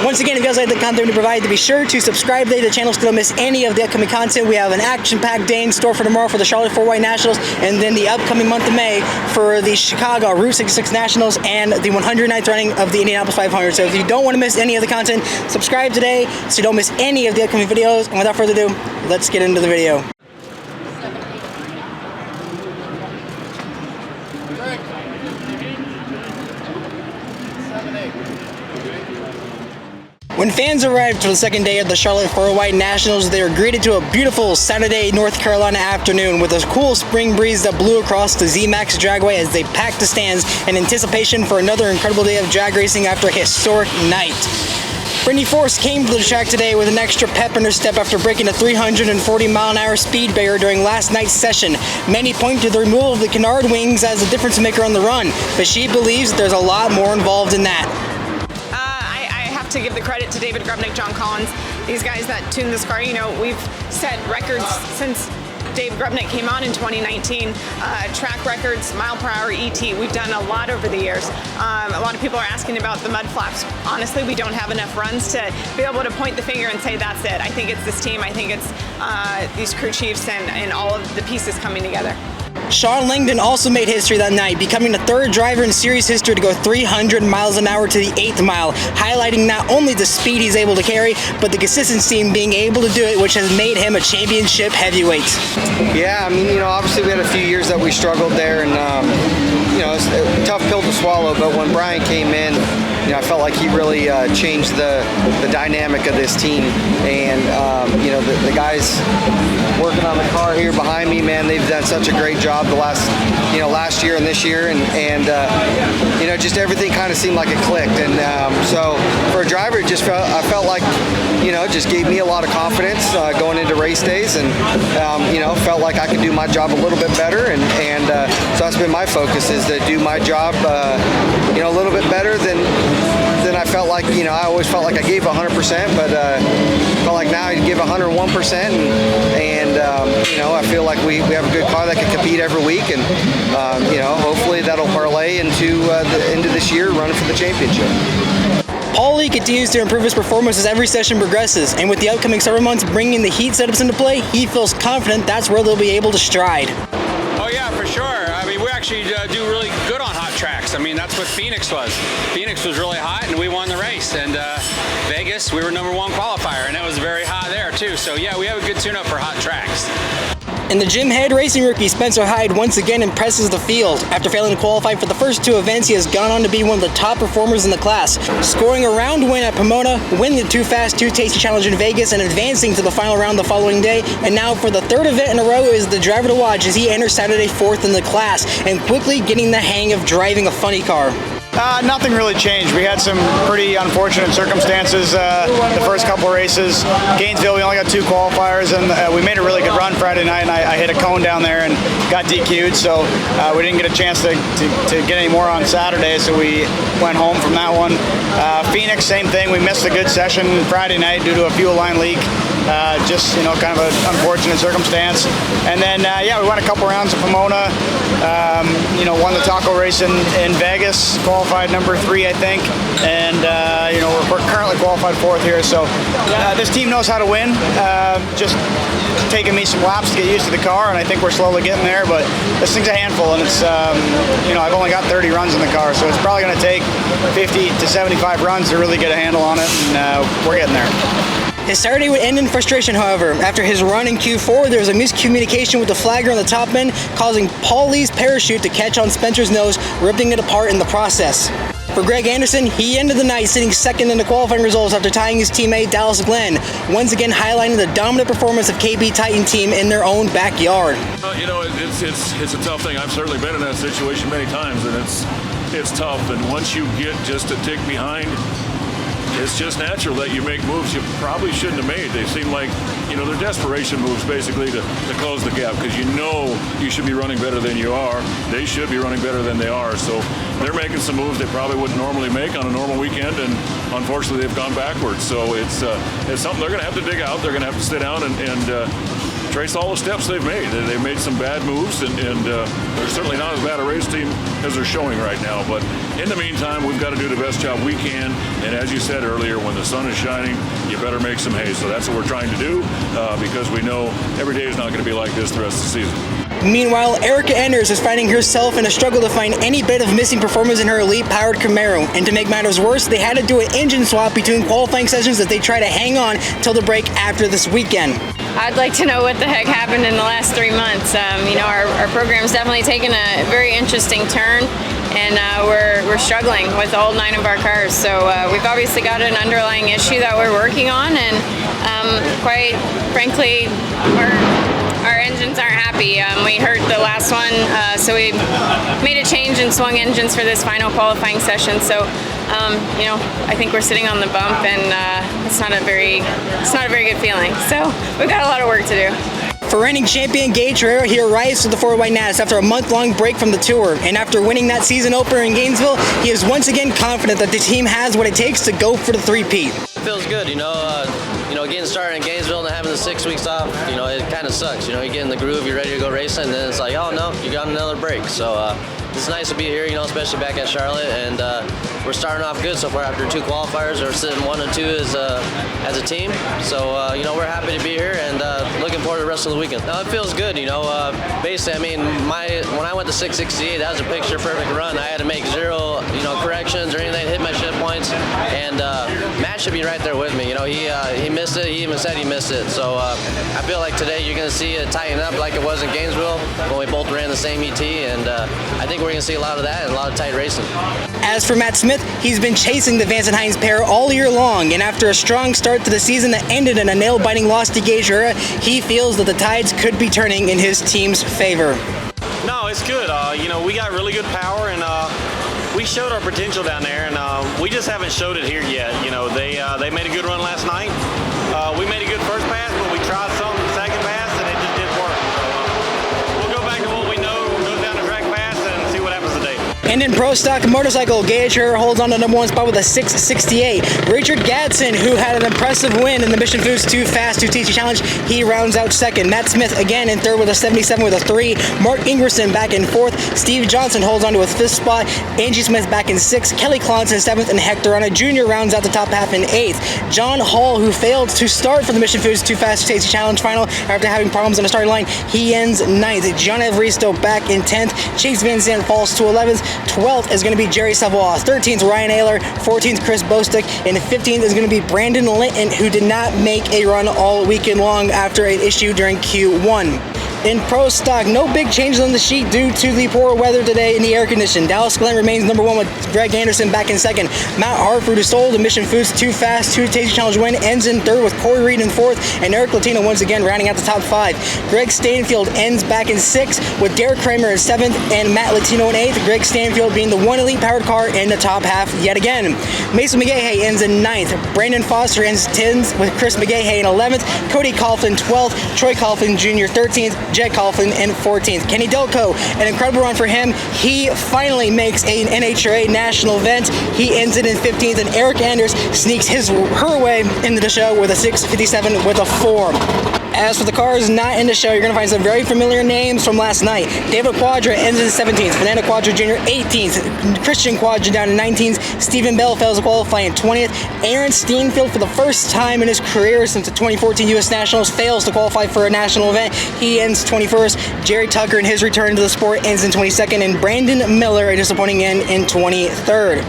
Once again, if you guys like the content we provide, be sure to subscribe to the channel so you don't miss any of the upcoming content. We have an action-packed day in store for tomorrow for the Charlotte 4 White Nationals, and then the upcoming month of May for the Chicago Route 66 Nationals and the 109th running of the Indianapolis 500. So if you don't want to miss any of the content, subscribe today so you don't miss any of the upcoming videos. And without further ado, let's get into the video. When fans arrived for the second day of the Charlotte 4 White Nationals, they were greeted to a beautiful Saturday North Carolina afternoon with a cool spring breeze that blew across the zMax Dragway as they packed the stands in anticipation for another incredible day of drag racing after a historic night. Brittany Force came to the track today with an extra pep in her step after breaking a 340-mile-an-hour speed barrier during last night's session. Many point to the removal of the canard wings as a difference maker on the run, but she believes there's a lot more involved in that. To give the credit to David Grubnick, John Collins, these guys that tune this car. You know, we've set records since Dave Grubnick came on in 2019, track records, mile per hour ET. We've done a lot over the years. A lot of people are asking about the mud flaps. Honestly, we don't have enough runs to be able to point the finger and say that's it. I think it's this team. I think it's these crew chiefs and all of the pieces coming together. Shawn Langdon also made history that night, becoming the third driver in series history to go 300 miles an hour to the 8th mile, highlighting not only the speed he's able to carry, but the consistency in being able to do it, which has made him a championship heavyweight. Yeah, I mean, you know, obviously we had a few years that we struggled there, and you know, it's a tough pill to swallow, but when Brian came in, you know, I felt like he really changed the dynamic of this team, and you know, the guys working on the car here behind me, man, they've done such a great job the last year and this year, and you know, just everything kind of seemed like it clicked, and so for a driver, I felt like, you know, it just gave me a lot of confidence going into race days, and you know, felt like I could do my job a little bit better, and so that's been my focus, is to do my job, you know, a little bit better than I felt like. You know, I always felt like I gave 100%, but felt like now I give 101%, and you know, I feel like we have a good car that can compete every week, and you know, hopefully that'll parlay into this year running for the championship. Paulie continues to improve his performance as every session progresses, and with the upcoming summer months bringing the heat setups into play, he feels confident that's where they'll be able to stride. Oh yeah, for sure. I mean, we actually do really good on hot tracks. I mean, that's what Phoenix was. Phoenix was really hot, and we won the race. And Vegas, we were #1 qualifier, and it was very hot there too. So yeah, we have a good tune-up for hot tracks. And the Jim Head Racing rookie Spencer Hyde once again impresses the field. After failing to qualify for the first 2 events, he has gone on to be one of the top performers in the class, scoring a round win at Pomona, winning the Too Fast, Too Tasty Challenge in Vegas, and advancing to the final round the following day. And now for the 3rd event in a row is the driver to watch as he enters Saturday 4th in the class and quickly getting the hang of driving a funny car. Nothing really changed. We had some pretty unfortunate circumstances the first couple races. Gainesville, we only got 2 qualifiers, and we made a really good run Friday night, and I hit a cone down there and got DQ'd, so we didn't get a chance to get any more on Saturday, so we went home from that one. Phoenix, same thing. We missed a good session Friday night due to a fuel line leak. Just, you know, kind of an unfortunate circumstance. And then, yeah, we went a couple rounds of Pomona. You know, won the taco race in Vegas, qualified #3, I think. And, you know, we're currently qualified 4th here. So this team knows how to win. Just taking me some laps to get used to the car, and I think we're slowly getting there. But this thing's a handful, and it's, you know, I've only got 30 runs in the car, so it's probably going to take 50 to 75 runs to really get a handle on it, and we're getting there. His Saturday would end in frustration, however. After his run in Q4, there was a miscommunication with the flagger on the top end, causing Paulie's parachute to catch on Spencer's nose, ripping it apart in the process. For Greg Anderson, he ended the night sitting 2nd in the qualifying results after tying his teammate Dallas Glenn, once again highlighting the dominant performance of KB Titan team in their own backyard. You know, it's a tough thing. I've certainly been in that situation many times, and it's tough. And once you get just a tick behind, it's just natural that you make moves you probably shouldn't have made. They seem like, you know, they're desperation moves basically to close the gap, because you know you should be running better than you are. They should be running better than they are. So they're making some moves they probably wouldn't normally make on a normal weekend, and unfortunately they've gone backwards. So it's something they're going to have to dig out. They're going to have to sit down and trace all the steps they've made. They've made some bad moves, and they're certainly not as bad a race team as they're showing right now. But In the meantime, we've got to do the best job we can. And as you said earlier, when the sun is shining, you better make some hay. So that's what we're trying to do because we know every day is not going to be like this the rest of the season. Meanwhile, Erica Enders is finding herself in a struggle to find any bit of missing performance in her elite-powered Camaro. And to make matters worse, they had to do an engine swap between qualifying sessions as they try to hang on till the break after this weekend. I'd like to know what the heck happened in the last 3 months. Our program's definitely taken a very interesting turn, and we're struggling with all 9 of our cars. So we've obviously got an underlying issue that we're working on, and quite frankly, our engines aren't happy. We hurt the last one, so we made a change and swung engines for this final qualifying session. So, I think we're sitting on the bump, and it's not a very good feeling. So we've got a lot of work to do. For reigning champion Gaige Herrera, he arrives to the 4-Wide Nats after a month-long break from the tour. And after winning that season opener in Gainesville, he is once again confident that the team has what it takes to go for the three-peat. It feels good, getting started in Gainesville and having the 6 weeks off, it kind of sucks. You get in the groove, you're ready to go racing, and then it's like, oh no, you got another break. So it's nice to be here, especially back at Charlotte, and we're starting off good so far after 2 qualifiers. We're sitting 1 and 2 as a team. So we're happy to be here and looking forward to the rest of the weekend. No, it feels good. Basically, when I went to 668, that was a picture perfect run. I had to make 0 corrections or anything to hit my shift points, and Matt should be right there with me. He missed it. He even said he missed it. So I feel like today you're going to see it tighten up like it was in Gainesville when we both ran the same ET, and I think we're going to see a lot of that and a lot of tight racing. As for Matt Smith, he's been chasing the Vance and Hines pair all year long, and after a strong start to the season that ended in a nail-biting loss to Gaige Herrera, he feels that the tides could be turning in his team's favor. No, it's good. We got really good power, and we showed our potential down there, and we just haven't showed it here yet. They made a good run last night. We made a good first pass, but we tried something second pass, and it just didn't work. So we'll go back to what we know, go down the track pass, and see what happens today. And in Pro Stock Motorcycle, Gaige Herrera holds on to the #1 spot with a 668. Richard Gadsden, who had an impressive win in the Mission Foods Too Fast 2 TC Challenge, he rounds out second. Matt Smith again in third with a 77 with a 3. Mark Ingerson back in fourth. Steve Johnson holds on to his 5th spot. Angie Smith back in 6th. Kelly Clons in 7th, and Hector Arana Jr. rounds out the top half in 8th. John Hall, who failed to start for the Mission Foods Too Fast 2 TC Challenge final after having problems on the starting line, he ends 9th. John Evaristo back in 10th. Chase Van Zandt falls to 11th. 12th is going to be Jerry Savoie. 13th, Ryan Ayler. 14th, Chris Bostick. And 15th is going to be Brandon Linton, who did not make a run all weekend long after an issue during Q1. In Pro Stock, no big changes on the sheet due to the poor weather today in the air condition. Dallas Glenn remains #1 with Greg Anderson back in 2nd. Matt Hartford, who stole the Mission Foods Too Fast 2 TC Challenge win, ends in 3rd with Corey Reed in 4th, and Eric Latino once again rounding out the top 5. Greg Stanfield ends back in 6th with Derek Kramer in 7th and Matt Latino in 8th. Greg Stanfield being the one elite powered car in the top half yet again. Mason McGahey ends in 9th. Brandon Foster ends 10th with Chris McGahey in 11th. Cody Coughlin 12th. Troy Coughlin Jr. 13th. Jed Coughlin in 14th. Kenny Delco, an incredible run for him. He finally makes an NHRA national event. He ends it in 15th, and Eric Anders sneaks her way into the show with a 657 with a 4. As for the cars not in the show, you're going to find some very familiar names from last night. David Quadra ends in 17th, Fernando Quadra Jr. 18th, Christian Quadra down in 19th, Stephen Bell fails to qualify in 20th, Aaron Steenfield for the first time in his career since the 2014 U.S. Nationals fails to qualify for a national event. He ends 21st. Jerry Tucker in his return to the sport ends in 22nd, and Brandon Miller a disappointing end in 23rd.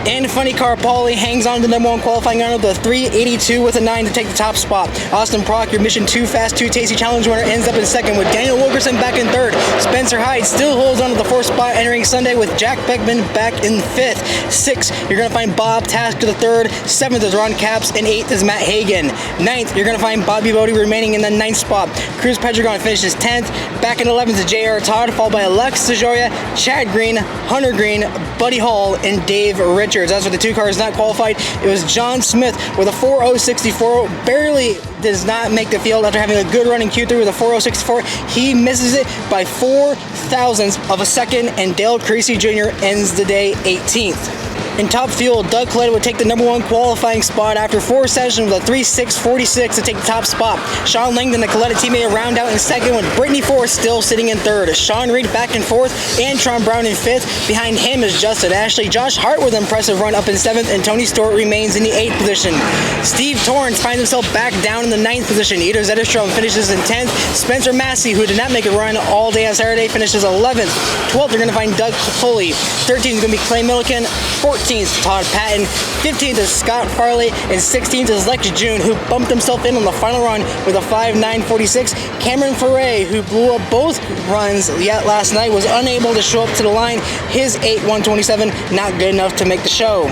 And Funny Car Paulie hangs on to the #1 qualifying honor with a 382 with a 9 to take the top spot. Austin Prock, your Mission Too Fast 2 TC Challenge winner, ends up in 2nd with Daniel Wilkerson back in 3rd. Spencer Hyde still holds on to the 4th spot entering Sunday with Jack Beckman back in 5th. 6th, you're going to find Bob Tasker the 3rd. 7th is Ron Capps, and 8th is Matt Hagan. 9th, you're going to find Bobby Bodie remaining in the 9th spot. Cruz Pedregon finishes 10th. Back in 11th is J.R. Todd, followed by Alex Sejoria, Chad Green, Hunter Green, Buddy Hall, and Dave Richards. As for the 2 cars not qualified, it was John Smith with a 4.064, barely does not make the field after having a good run in Q3 with a 4.064. He misses it by 4 thousandths of a second, and Dale Creasy Jr. ends the day 18th. In top fuel, Doug Coletta would take the number 1 qualifying spot after 4 sessions with a 3.6.46 to take the top spot. Shawn Langdon, the Coletta teammate, round out in second with Brittany Force still sitting in third. Sean Reed back in 4th, and Tron Brown in 5th. Behind him is Justin Ashley. Josh Hart with an impressive run up in 7th, and Tony Stewart remains in the 8th position. Steve Torrance finds himself back down in the 9th position. Ito Zetterstrom finishes in 10th. Spencer Massey, who did not make a run all day on Saturday, finishes 11th. 12th, you're going to find Doug Foley. 13th is going to be Clay Milliken. 14th, Todd Patton. 15th is Scott Farley. And 16th is Lex June, who bumped himself in on the final run with a 5.9.46. Cameron Ferre, who blew up both runs yet last night, was unable to show up to the line. His 8.127, not good enough to make the show.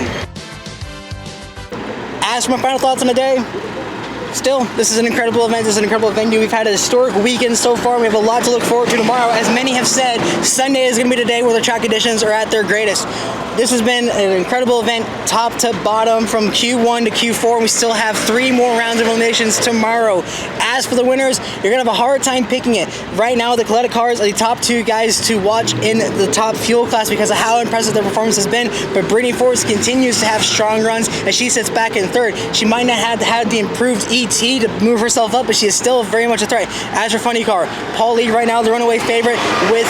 As for my final thoughts on the day, still, this is an incredible event. This is an incredible venue. We've had a historic weekend so far. We have a lot to look forward to tomorrow. As many have said, Sunday is going to be the day where the track conditions are at their greatest. This has been an incredible event, top to bottom, from Q1 to Q4. We still have 3 more rounds of eliminations tomorrow. As for the winners, you're going to have a hard time picking it. Right now, the Coletta cars are the top 2 guys to watch in the top fuel class because of how impressive their performance has been. But Brittany Force continues to have strong runs as she sits back in 3rd. She might not have had the improved ET to move herself up, but she is still very much a threat. As for Funny Car, Paul Lee right now the runaway favorite with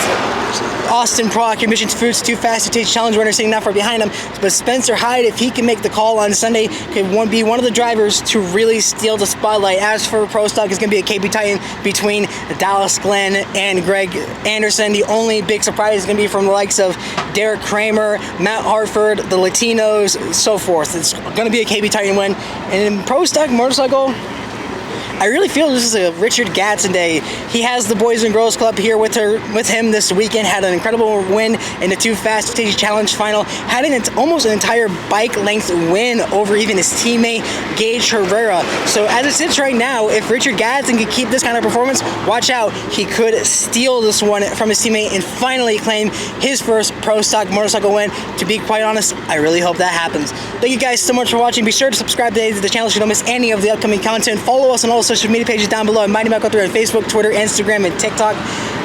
Austin Prock, your Mission Foods Too Fast to Taste Challenge runner sitting not far behind him. But Spencer Hyde, if he can make the call on Sunday, could be one of the drivers to really steal the spotlight. As for Pro Stock, it's going to be a KB Titan between Dallas Glenn and Greg Anderson. The only big surprise is going to be from the likes of Derek Kramer, Matt Hartford, the Latinos, so forth. It's going to be a KB Titan win. And in Pro Stock Motorcycle, I really feel this is a Richard Gadsden day. He has the Boys and Girls Club here with him this weekend. Had an incredible win in the Too Fast to Taste Challenge final. Had almost an entire bike length win over even his teammate Gaige Herrera. So as it sits right now, if Richard Gadsden could keep this kind of performance, watch out. He could steal this one from his teammate and finally claim his first Pro Stock motorcycle win. To be quite honest, I really hope that happens. Thank you guys so much for watching. Be sure to subscribe today to the channel so you don't miss any of the upcoming content. Follow us on all social media pages down below. Mighty Mac on Facebook, Twitter, Instagram, and TikTok.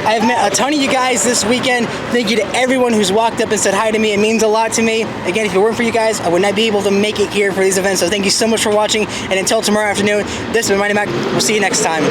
I have met a ton of you guys this weekend. Thank you to everyone who's walked up and said hi to me. It means a lot to me. Again, if it weren't for you guys, I would not be able to make it here for these events. So thank you so much for watching. And until tomorrow afternoon, this has been Mighty Mac. We'll see you next time.